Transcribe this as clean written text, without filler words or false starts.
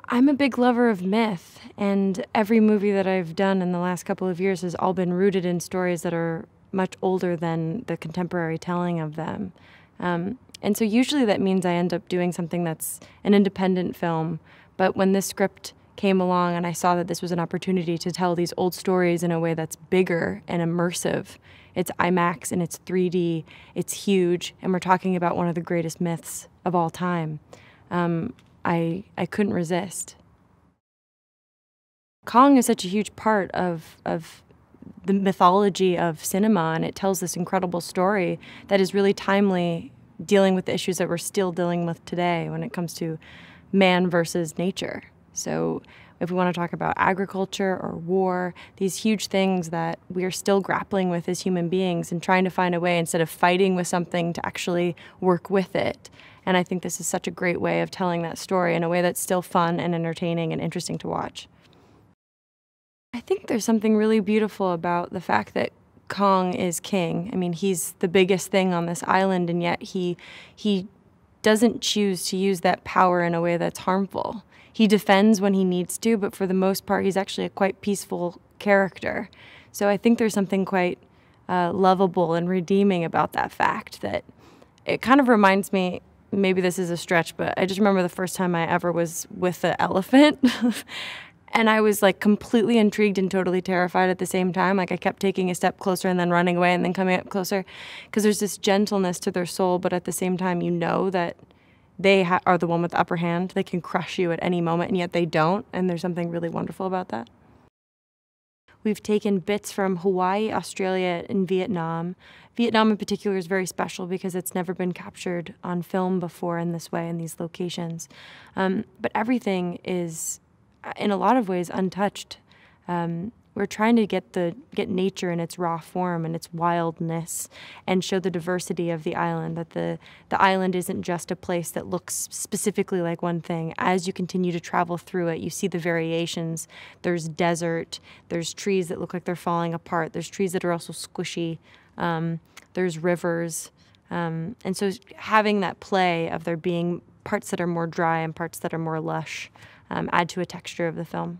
I'm a big lover of myth, and every movie that I've done in the last couple of years has all been rooted in stories that are much older than the contemporary telling of them. And so usually that means I end up doing something that's an independent film, but when this script came along and I saw that this was an opportunity to tell these old stories in a way that's bigger and immersive, it's IMAX and it's 3D, it's huge, and we're talking about one of the greatest myths of all time. I couldn't resist. Kong is such a huge part of the mythology of cinema, and it tells this incredible story that is really timely, dealing with the issues that we're still dealing with today when it comes to man versus nature. So if we want to talk about agriculture or war, these huge things that we are still grappling with as human beings and trying to find a way, instead of fighting with something, to actually work with it. And I think this is such a great way of telling that story in a way that's still fun and entertaining and interesting to watch. I think there's something really beautiful about the fact that Kong is king. I mean, he's the biggest thing on this island, and yet he doesn't choose to use that power in a way that's harmful. He defends when he needs to, but for the most part, he's actually a quite peaceful character. So I think there's something quite lovable and redeeming about that fact. That it kind of reminds me, maybe this is a stretch, but I just remember the first time I ever was with the elephant. And I was like completely intrigued and totally terrified at the same time. Like I kept taking a step closer and then running away and then coming up closer, because there's this gentleness to their soul, but at the same time you know that they are the one with the upper hand. They can crush you at any moment, and yet they don't, and there's something really wonderful about that. We've taken bits from Hawaii, Australia, and Vietnam. Vietnam in particular is very special because it's never been captured on film before in this way, in these locations. But everything is, in a lot of ways, untouched. We're trying to get nature in its raw form and its wildness, and show the diversity of the island, that the island isn't just a place that looks specifically like one thing. As you continue to travel through it, you see the variations. There's desert, there's trees that look like they're falling apart, there's trees that are also squishy, there's rivers. And so having that play of there being parts that are more dry and parts that are more lush add to a texture of the film.